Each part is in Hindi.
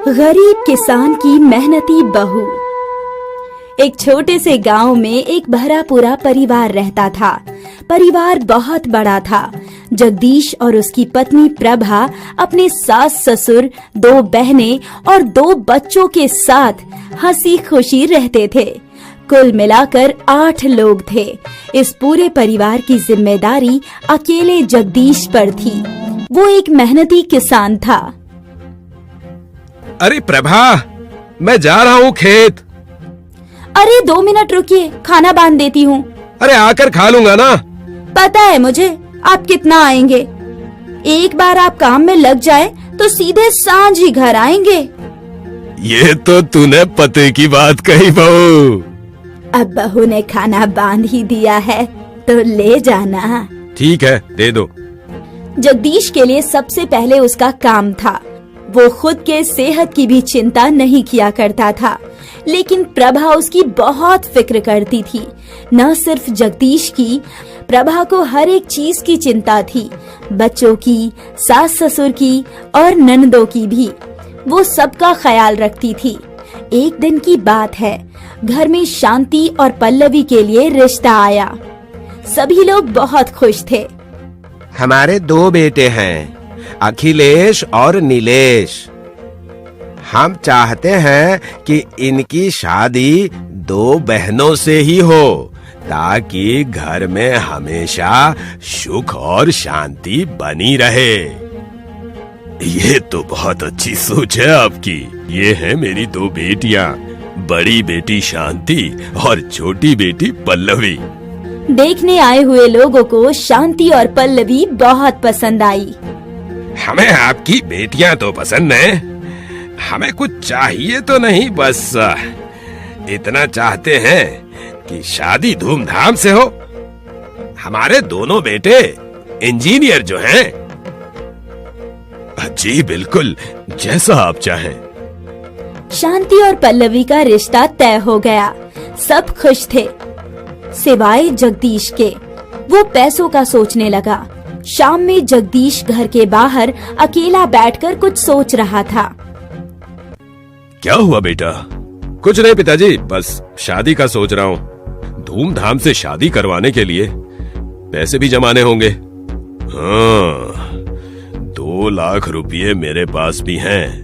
गरीब किसान की मेहनती बहू। एक छोटे से गांव में एक भरा पूरा परिवार रहता था। परिवार बहुत बड़ा था। जगदीश और उसकी पत्नी प्रभा अपने सास ससुर, 2 बहनें और 2 बच्चों के साथ हंसी खुशी रहते थे। कुल मिलाकर 8 लोग थे। इस पूरे परिवार की जिम्मेदारी अकेले जगदीश पर थी। वो एक मेहनती किसान था। अरे प्रभा, मैं जा रहा हूँ खेत। अरे 2 मिनट रुकिए, खाना बांध देती हूँ। अरे आकर खा लूंगा ना। पता है मुझे आप कितना आएंगे। एक बार आप काम में लग जाए तो सीधे सांझ ही घर आएंगे। ये तो तूने पते की बात कही बहू। अब बहू ने खाना बांध ही दिया है तो ले जाना। ठीक है, दे दो। जगदीश के लिए सबसे पहले उसका काम था। वो खुद के सेहत की भी चिंता नहीं किया करता था, लेकिन प्रभा उसकी बहुत फिक्र करती थी। न सिर्फ जगदीश की, प्रभा को हर एक चीज की चिंता थी। बच्चों की, सास ससुर की और ननदों की भी। वो सबका ख्याल रखती थी। एक दिन की बात है, घर में शांति और पल्लवी के लिए रिश्ता आया। सभी लोग बहुत खुश थे। हमारे 2 बेटे हैं, अखिलेश और नीलेश। हम चाहते हैं कि इनकी शादी 2 बहनों से ही हो, ताकि घर में हमेशा सुख और शांति बनी रहे। ये तो बहुत अच्छी सोच है आपकी। ये है मेरी 2 बेटियाँ, बड़ी बेटी शांति और छोटी बेटी पल्लवी। देखने आए हुए लोगों को शांति और पल्लवी बहुत पसंद आई। हमें आपकी बेटियां तो पसंद हैं, हमें कुछ चाहिए तो नहीं, बस इतना चाहते हैं कि शादी धूमधाम से हो। हमारे दोनों बेटे इंजीनियर जो हैं। जी बिल्कुल, जैसा आप चाहें। शांति और पल्लवी का रिश्ता तय हो गया। सब खुश थे, सिवाय जगदीश के। वो पैसों का सोचने लगा। शाम में जगदीश घर के बाहर अकेला बैठकर कुछ सोच रहा था। क्या हुआ बेटा? कुछ नहीं पिताजी, बस शादी का सोच रहा हूँ। धूमधाम से शादी करवाने के लिए पैसे भी जमाने होंगे। हाँ, 2 लाख रुपये मेरे पास भी हैं,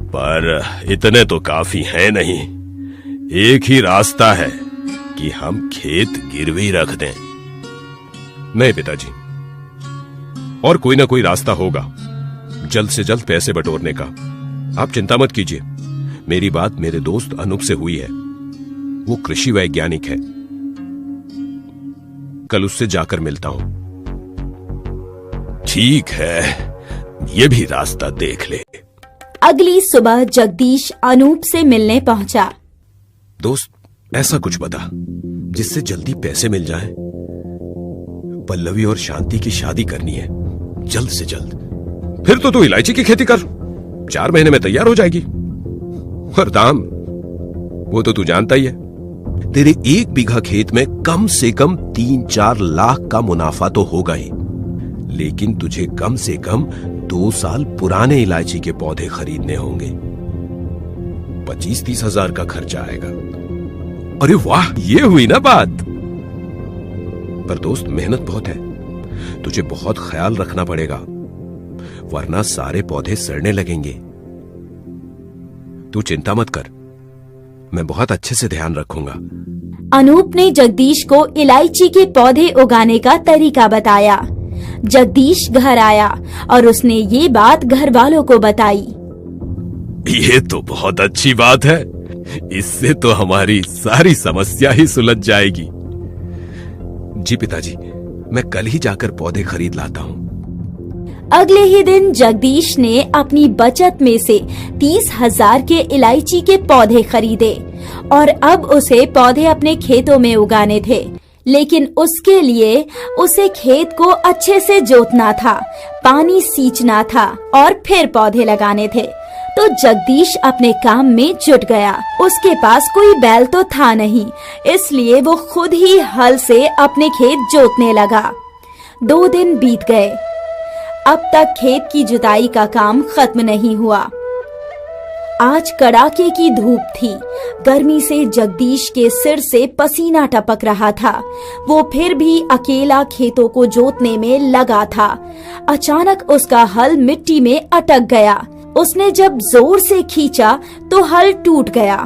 पर इतने तो काफी हैं नहीं। एक ही रास्ता है कि हम खेत गिरवी रख दें। नहीं पिताजी, और कोई ना कोई रास्ता होगा जल्द से जल्द पैसे बटोरने का। आप चिंता मत कीजिए। मेरी बात मेरे दोस्त अनूप से हुई है। वो कृषि वैज्ञानिक है। कल उससे जाकर मिलता हूं। ठीक है, ये भी रास्ता देख ले। अगली सुबह जगदीश अनूप से मिलने पहुंचा। दोस्त, ऐसा कुछ बता जिससे जल्दी पैसे मिल जाएं। पल्लवी और शांति की शादी करनी है, जल्द से जल्द। फिर तो तू इलायची की खेती कर, 4 महीने में तैयार हो जाएगी। और दाम, वो तो तू जानता ही है। तेरे 1 बीघा खेत में कम से कम 3-4 लाख का मुनाफा तो होगा ही, लेकिन तुझे कम से कम 2 साल पुराने इलायची के पौधे खरीदने होंगे। 25-30 हजार का खर्चा आएगा। अरे वाह, ये हुई ना बात। पर दोस्त, मेहनत बहुत है। तुझे बहुत ख्याल रखना पड़ेगा, वरना सारे पौधे सड़ने लगेंगे। तू चिंता मत कर, मैं बहुत अच्छे से ध्यान रखूंगा। अनूप ने जगदीश को इलायची के पौधे उगाने का तरीका बताया। जगदीश घर आया और उसने ये बात घर वालों को बताई। ये तो बहुत अच्छी बात है। इससे तो हमारी सारी समस्या ही सुलझ जाएगी। जी पिताजी, मैं कल ही जाकर पौधे खरीद लाता हूँ। अगले ही दिन जगदीश ने अपनी बचत में से 30,000 के इलायची के पौधे खरीदे और अब उसे पौधे अपने खेतों में उगाने थे। लेकिन उसके लिए उसे खेत को अच्छे से जोतना था, पानी सींचना था और फिर पौधे लगाने थे। तो जगदीश अपने काम में जुट गया। उसके पास कोई बैल तो था नहीं, इसलिए वो खुद ही हल से अपने खेत जोतने लगा। 2 दिन बीत गए। अब तक खेत की जुताई का काम खत्म नहीं हुआ। आज कड़ाके की धूप थी। गर्मी से जगदीश के सिर से पसीना टपक रहा था। वो फिर भी अकेला खेतों को जोतने में लगा था। अचानक उसका हल मिट्टी में अटक गया। उसने जब जोर से खींचा तो हल टूट गया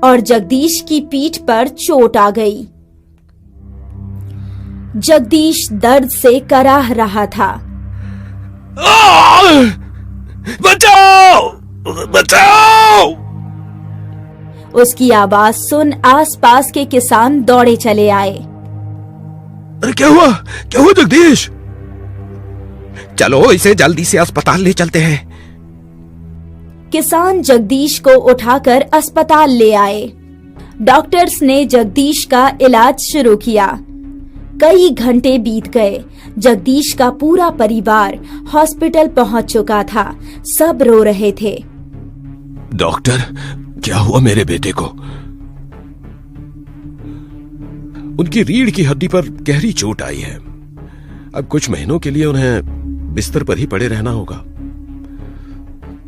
और जगदीश की पीठ पर चोट आ गई। जगदीश दर्द से कराह रहा था। बचाओ! बचाओ! उसकी आवाज सुन आसपास के किसान दौड़े चले आए। अरे क्या हुआ जगदीश? चलो इसे जल्दी से अस्पताल ले चलते हैं। किसान जगदीश को उठाकर अस्पताल ले आए। डॉक्टर्स ने जगदीश का इलाज शुरू किया। कई घंटे बीत गए। जगदीश का पूरा परिवार हॉस्पिटल पहुंच चुका था। सब रो रहे थे। डॉक्टर, क्या हुआ मेरे बेटे को? उनकी रीढ़ की हड्डी पर गहरी चोट आई है। अब कुछ महीनों के लिए उन्हें बिस्तर पर ही पड़े रहना होगा।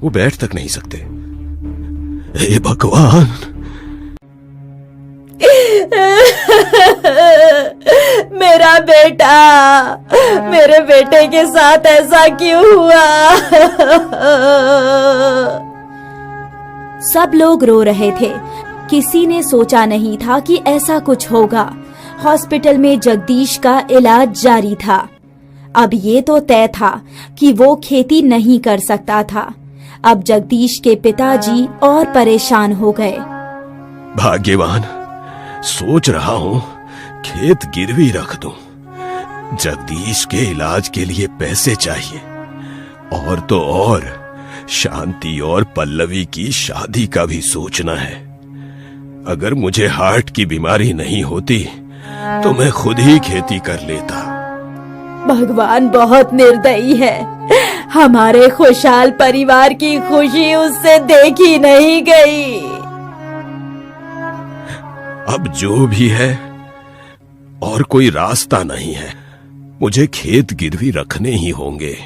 वो बैठ तक नहीं सकते। हे भगवान! मेरा बेटा, मेरे बेटे के साथ ऐसा क्यों हुआ? सब लोग रो रहे थे। किसी ने सोचा नहीं था कि ऐसा कुछ होगा। हॉस्पिटल में जगदीश का इलाज जारी था। अब ये तो तय था कि वो खेती नहीं कर सकता था। अब जगदीश के पिताजी और परेशान हो गए। भाग्यवान, सोच रहा हूं खेत गिरवी रख दूं। जगदीश के इलाज के लिए पैसे चाहिए, और तो और शांति और पल्लवी की शादी का भी सोचना है। अगर मुझे हार्ट की बीमारी नहीं होती तो मैं खुद ही खेती कर लेता। भगवान बहुत निर्दयी है। हमारे खुशहाल परिवार की खुशी उससे देखी नहीं गई। अब जो भी है, और कोई रास्ता नहीं है। मुझे खेत गिरवी रखने ही होंगे।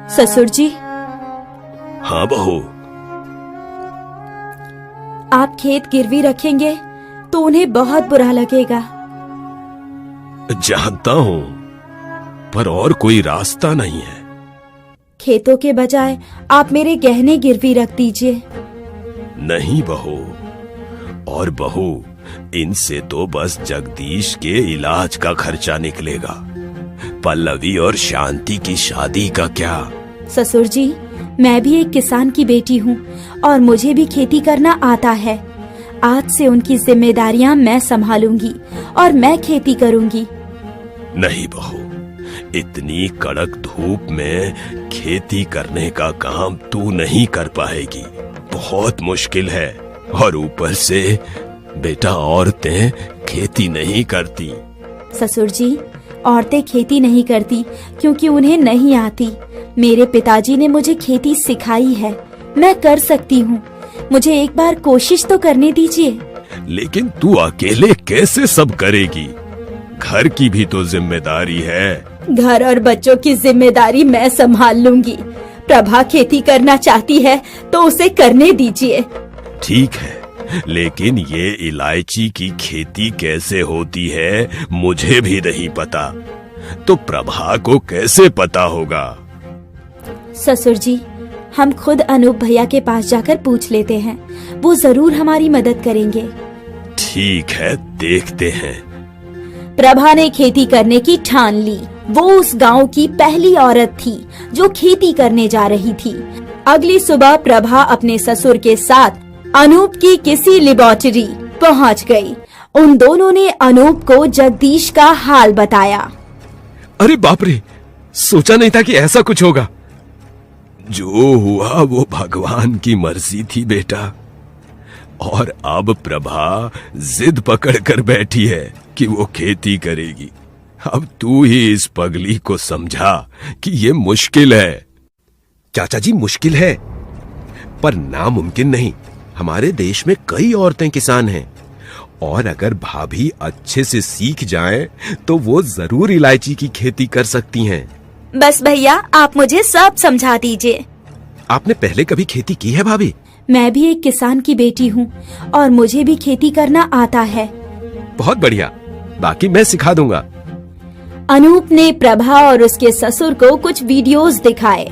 ससुर जी, हाँ बहू। आप खेत गिरवी रखेंगे तो उन्हें बहुत बुरा लगेगा। जानता हूं, पर और कोई रास्ता नहीं है। खेतों के बजाय आप मेरे गहने गिरवी रख दीजिए। नहीं बहू, और बहू, इनसे तो बस जगदीश के इलाज का खर्चा निकलेगा। पल्लवी और शांति की शादी का क्या? ससुर जी, मैं भी एक किसान की बेटी हूँ और मुझे भी खेती करना आता है। आज से उनकी जिम्मेदारियाँ मैं संभालूंगी और मैं खेती करूंगी। नहीं बहू, इतनी कड़क धूप में खेती करने का काम तू नहीं कर पाएगी। बहुत मुश्किल है। और ऊपर से बेटा, औरतें खेती नहीं करती। ससुर जी, औरतें खेती नहीं करती क्योंकि उन्हें नहीं आती। मेरे पिताजी ने मुझे खेती सिखाई है। मैं कर सकती हूँ। मुझे एक बार कोशिश तो करने दीजिए। लेकिन तू अकेले कैसे सब करेगी? घर की भी तो जिम्मेदारी है। घर और बच्चों की जिम्मेदारी मैं संभाल लूंगी। प्रभा खेती करना चाहती है तो उसे करने दीजिए। ठीक है, लेकिन ये इलायची की खेती कैसे होती है मुझे भी नहीं पता। तो प्रभा को कैसे पता होगा? ससुर जी, हम खुद अनूप भैया के पास जाकर पूछ लेते हैं। वो जरूर हमारी मदद करेंगे। ठीक है, देखते हैं। प्रभा ने खेती करने की ठान ली। वो उस गांव की पहली औरत थी जो खेती करने जा रही थी। अगली सुबह प्रभा अपने ससुर के साथ अनूप की किसी लेबोरेटरी पहुंच गई। उन दोनों ने अनूप को जगदीश का हाल बताया। अरे बाप रे, सोचा नहीं था कि ऐसा कुछ होगा। जो हुआ वो भगवान की मर्जी थी बेटा। और अब प्रभा जिद पकड़ कर बैठी है कि वो खेती करेगी। अब तू ही इस पगली को समझा कि ये मुश्किल है। चाचा जी, मुश्किल है पर नामुमकिन नहीं। हमारे देश में कई औरतें किसान हैं, और अगर भाभी अच्छे से सीख जाएं तो वो जरूर इलायची की खेती कर सकती हैं। बस भैया, आप मुझे सब समझा दीजिए। आपने पहले कभी खेती की है भाभी? मैं भी एक किसान की बेटी हूँ और मुझे भी खेती करना आता है। बहुत बढ़िया, बाकी मैं सिखा दूंगा। अनूप ने प्रभा और उसके ससुर को कुछ वीडियोस दिखाए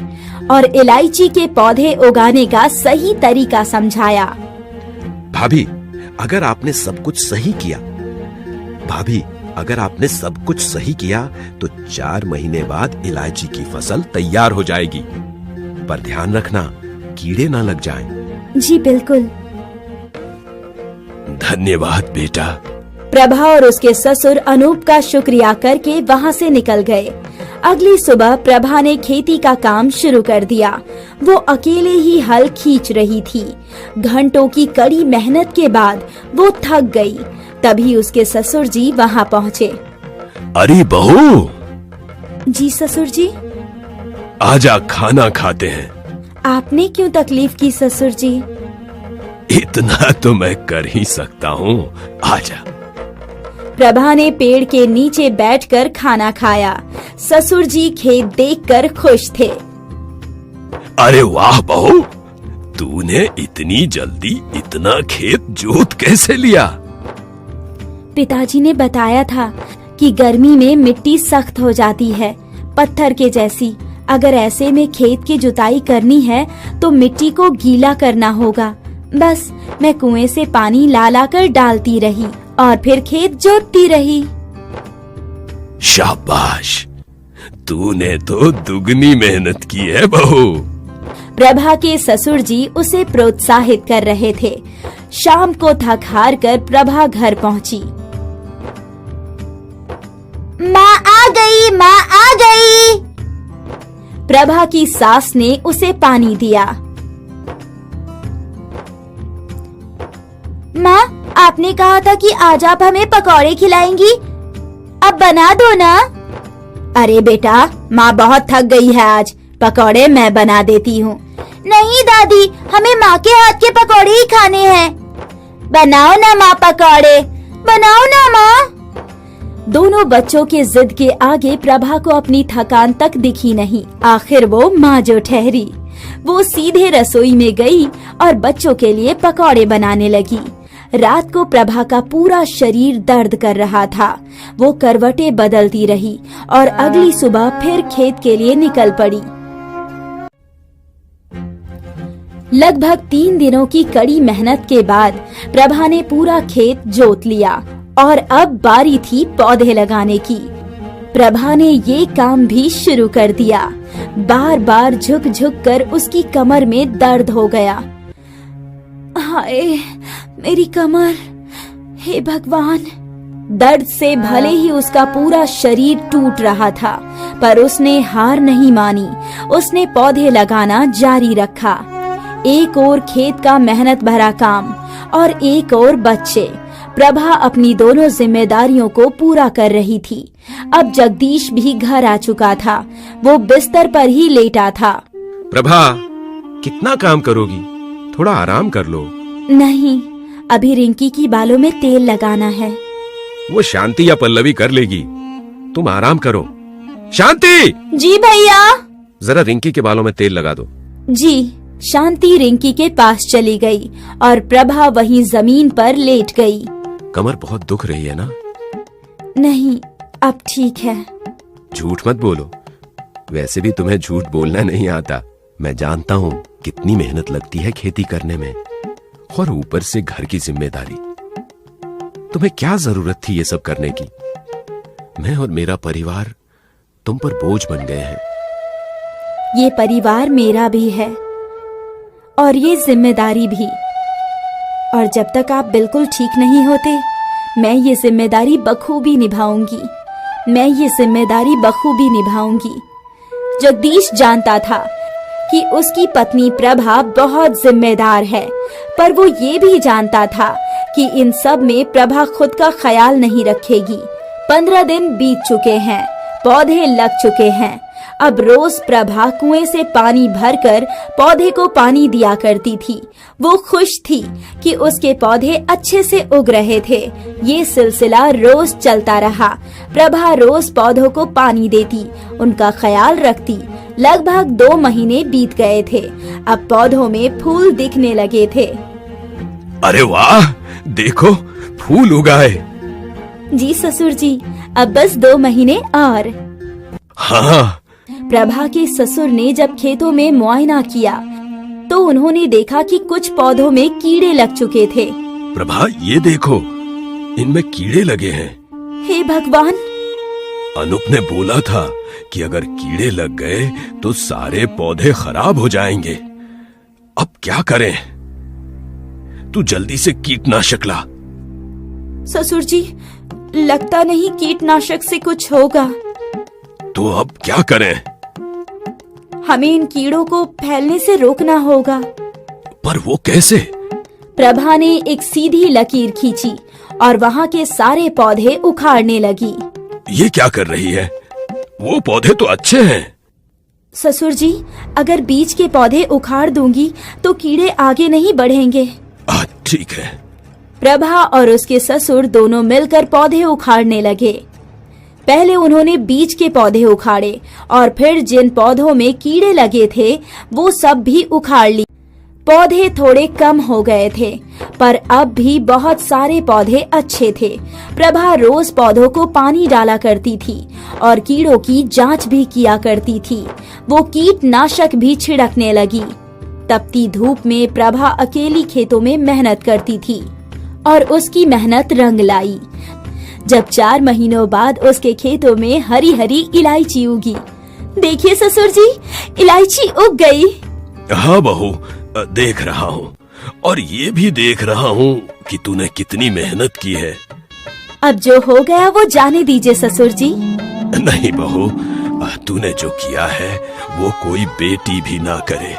और इलायची के पौधे उगाने का सही तरीका समझाया। भाभी, अगर आपने सब कुछ सही किया तो 4 महीने बाद इलायची की फसल तैयार हो जाएगी। पर ध्यान रखना, कीड़े ना लग जाएं। जी बिल्कुल। धन्यवाद बेटा। प्रभा और उसके ससुर अनूप का शुक्रिया करके वहाँ से निकल गए। अगली सुबह प्रभा ने खेती का काम शुरू कर दिया। वो अकेले ही हल खींच रही थी। घंटों की कड़ी मेहनत के बाद वो थक गई। तभी उसके ससुर जी वहाँ पहुँचे। अरे बहू। जी ससुर जी। आजा, खाना खाते हैं। आपने क्यों तकलीफ की ससुर जी? इतना तो मैं कर ही सकता हूँ, आजा। प्रभा ने पेड़ के नीचे बैठकर खाना खाया। ससुर जी खेत देखकर खुश थे। अरे वाह बहू, तूने इतनी जल्दी इतना खेत जोत कैसे लिया? पिताजी ने बताया था कि गर्मी में मिट्टी सख्त हो जाती है, पत्थर के जैसी। अगर ऐसे में खेत की जुताई करनी है तो मिट्टी को गीला करना होगा। बस मैं कुएं से पानी ला कर डालती रही और फिर खेत जोतती रही। शाबाश, तूने तो दुगनी मेहनत की है बहू। प्रभा के ससुर जी उसे प्रोत्साहित कर रहे थे। शाम को थक हार कर प्रभा घर पहुंची। माँ आ गई, माँ आ गई। प्रभा की सास ने उसे पानी दिया। माँ, आपने कहा था कि आज आप हमें पकौड़े खिलाएंगी, अब बना दो ना। अरे बेटा, माँ बहुत थक गई है, आज पकौड़े मैं बना देती हूँ। नहीं दादी, हमें माँ के हाथ के पकौड़े ही खाने हैं। बनाओ ना माँ पकौड़े, बनाओ ना माँ। दोनों बच्चों के जिद के आगे प्रभा को अपनी थकान तक दिखी नहीं। आखिर वो माँ जो ठहरी। वो सीधे रसोई में गई और बच्चों के लिए पकौड़े बनाने लगी। रात को प्रभा का पूरा शरीर दर्द कर रहा था। वो करवटें बदलती रही और अगली सुबह फिर खेत के लिए निकल पड़ी। लगभग 3 दिनों की कड़ी मेहनत के बाद प्रभा ने पूरा खेत जोत लिया और अब बारी थी पौधे लगाने की। प्रभा ने ये काम भी शुरू कर दिया। बार बार झुक झुक कर उसकी कमर में दर्द हो गया। हाय मेरी कमर, हे भगवान। दर्द से भले ही उसका पूरा शरीर टूट रहा था, पर उसने हार नहीं मानी। उसने पौधे लगाना जारी रखा। एक और खेत का मेहनत भरा काम और एक और बच्चे। प्रभा अपनी दोनों जिम्मेदारियों को पूरा कर रही थी। अब जगदीश भी घर आ चुका था। वो बिस्तर पर ही लेटा था। प्रभा, कितना काम करोगी? थोड़ा आराम कर लो। नहीं, अभी रिंकी की बालों में तेल लगाना है। वो शांति या पल्लवी कर लेगी, तुम आराम करो। शांति! जी भैया। जरा रिंकी के बालों में तेल लगा दो। जी। शांति रिंकी के पास चली गई और प्रभा वहीं जमीन पर लेट गई। कमर बहुत दुख रही है ना? नहीं, अब ठीक है। झूठ मत बोलो। वैसे भी तुम्हें झूठ बोलना नहीं आता। मैं जानता हूँ कितनी मेहनत लगती है खेती करने में, और ऊपर से घर की जिम्मेदारी। तुम्हें क्या जरूरत थी ये सब करने की? मैं और मेरा परिवार तुम पर बोझ बन गए हैं। ये परिवार मेरा भी है और ये जिम्मेदारी भी। और जब तक आप बिल्कुल ठीक नहीं होते, मैं ये जिम्मेदारी बखूबी निभाऊंगी। जगदीश जानता था कि उसकी पत्नी प्रभा बहुत जिम्मेदार है, पर वो ये भी जानता था कि इन सब में प्रभा खुद का ख्याल नहीं रखेगी। 15 दिन बीत चुके हैं, पौधे लग चुके हैं। अब रोज प्रभा कुएं से पानी भरकर पौधे को पानी दिया करती थी। वो खुश थी कि उसके पौधे अच्छे से उग रहे थे। ये सिलसिला रोज चलता रहा। प्रभा रोज पौधों को पानी देती, उनका ख्याल रखती। लगभग 2 महीने बीत गए थे। अब पौधों में फूल दिखने लगे थे। अरे वाह, देखो फूल उगाए। जी ससुर जी, अब बस 2 महीने और। हाँ। प्रभा के ससुर ने जब खेतों में मुआयना किया तो उन्होंने देखा कि कुछ पौधों में कीड़े लग चुके थे। प्रभा, ये देखो, इनमें कीड़े लगे हैं। हे भगवान! अनूप ने बोला था कि अगर कीड़े लग गए तो सारे पौधे खराब हो जाएंगे। अब क्या करें? तू जल्दी से कीटनाशक ला। ससुर जी, लगता नहीं कीटनाशक से कुछ होगा। तो अब क्या करें? हमें इन कीड़ों को फैलने से रोकना होगा। पर वो कैसे? प्रभा ने एक सीधी लकीर खींची और वहाँ के सारे पौधे उखाड़ने लगी। ये क्या कर रही है? वो पौधे तो अच्छे हैं। ससुर जी, अगर बीच के पौधे उखाड़ दूंगी तो कीड़े आगे नहीं बढ़ेंगे। ठीक है। प्रभा और उसके ससुर दोनों मिलकर पौधे उखाड़ने लगे। पहले उन्होंने बीज के पौधे उखाड़े और फिर जिन पौधों में कीड़े लगे थे वो सब भी उखाड़ ली। पौधे थोड़े कम हो गए थे, पर अब भी बहुत सारे पौधे अच्छे थे। प्रभा रोज पौधों को पानी डाला करती थी और कीड़ों की जांच भी किया करती थी। वो कीटनाशक भी छिड़कने लगी। तपती धूप में प्रभा अकेली खेतों में मेहनत करती थी और उसकी मेहनत रंग लाई। जब 4 महीनों बाद उसके खेतों में हरी हरी इलायची उगी। देखिए ससुर जी, इलायची उग गई। हाँ बहू, देख रहा हूँ, और ये भी देख रहा हूँ कि तूने कितनी मेहनत की है। अब जो हो गया वो जाने दीजिए ससुर जी। नहीं बहू, तूने जो किया है वो कोई बेटी भी ना करे।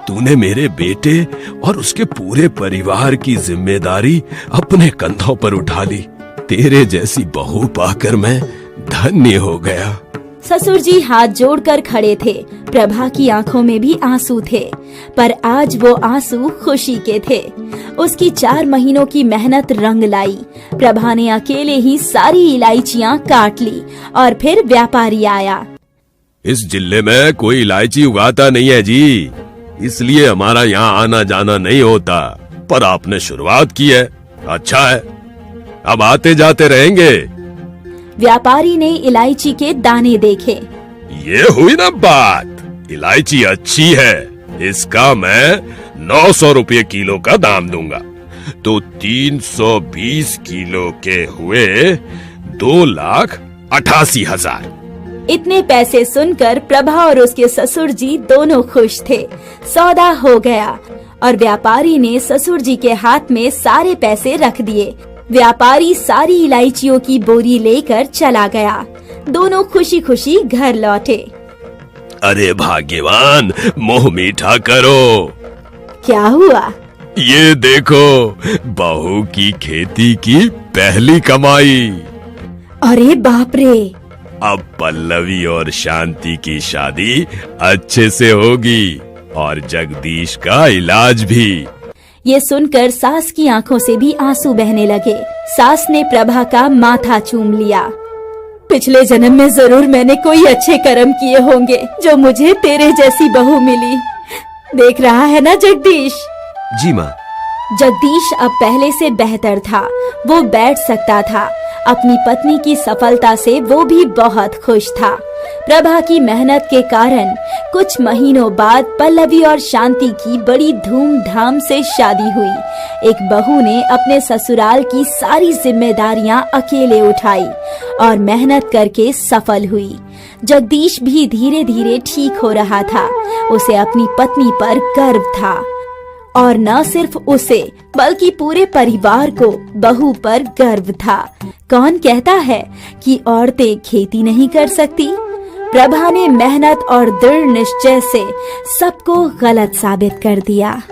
तूने मेरे बेटे और उसके पूरे परिवार की जिम्मेदारी अपने कंधों पर उठा ली। तेरे जैसी बहू पाकर मैं धन्य हो गया। ससुर जी हाथ जोड़कर खड़े थे। प्रभा की आंखों में भी आंसू थे, पर आज वो आंसू खुशी के थे। उसकी 4 महीनों की मेहनत रंग लाई। प्रभा ने अकेले ही सारी इलायचियां काट ली और फिर व्यापारी आया। इस जिले में कोई इलायची उगाता नहीं है जी, इसलिए हमारा यहाँ आना जाना नहीं होता। पर आपने शुरुआत की है, अच्छा है, अब आते जाते रहेंगे। व्यापारी ने इलायची के दाने देखे। ये हुई ना बात, इलायची अच्छी है, इसका मैं 900 रुपये किलो का दाम दूंगा। तो 320 किलो के हुए 2,88,000। इतने पैसे सुनकर प्रभा और उसके ससुर जी दोनों खुश थे। सौदा हो गया और व्यापारी ने ससुर जी के हाथ में सारे पैसे रख दिए। व्यापारी सारी इलायचियों की बोरी लेकर चला गया। दोनों खुशी खुशी घर लौटे। अरे भाग्यवान, मुंह मीठा करो। क्या हुआ? ये देखो, बहू की खेती की पहली कमाई। अरे बाप रे! अब पल्लवी और शांति की शादी अच्छे से होगी और जगदीश का इलाज भी। ये सुनकर सास की आंखों से भी आंसू बहने लगे। सास ने प्रभा का माथा चूम लिया। पिछले जन्म में जरूर मैंने कोई अच्छे कर्म किए होंगे जो मुझे तेरे जैसी बहू मिली। देख रहा है ना जगदीश? जी माँ। जगदीश अब पहले से बेहतर था। वो बैठ सकता था। अपनी पत्नी की सफलता से वो भी बहुत खुश था। प्रभा की मेहनत के कारण कुछ महीनों बाद पल्लवी और शांति की बड़ी धूमधाम से शादी हुई। एक बहू ने अपने ससुराल की सारी जिम्मेदारियां अकेले उठाई और मेहनत करके सफल हुई। जगदीश भी धीरे धीरे ठीक हो रहा था। उसे अपनी पत्नी पर गर्व था और न सिर्फ उसे बल्कि पूरे परिवार को बहू पर गर्व था। कौन कहता है कि औरतें खेती नहीं कर सकती? प्रभा ने मेहनत और दृढ़ निश्चय से सबको गलत साबित कर दिया।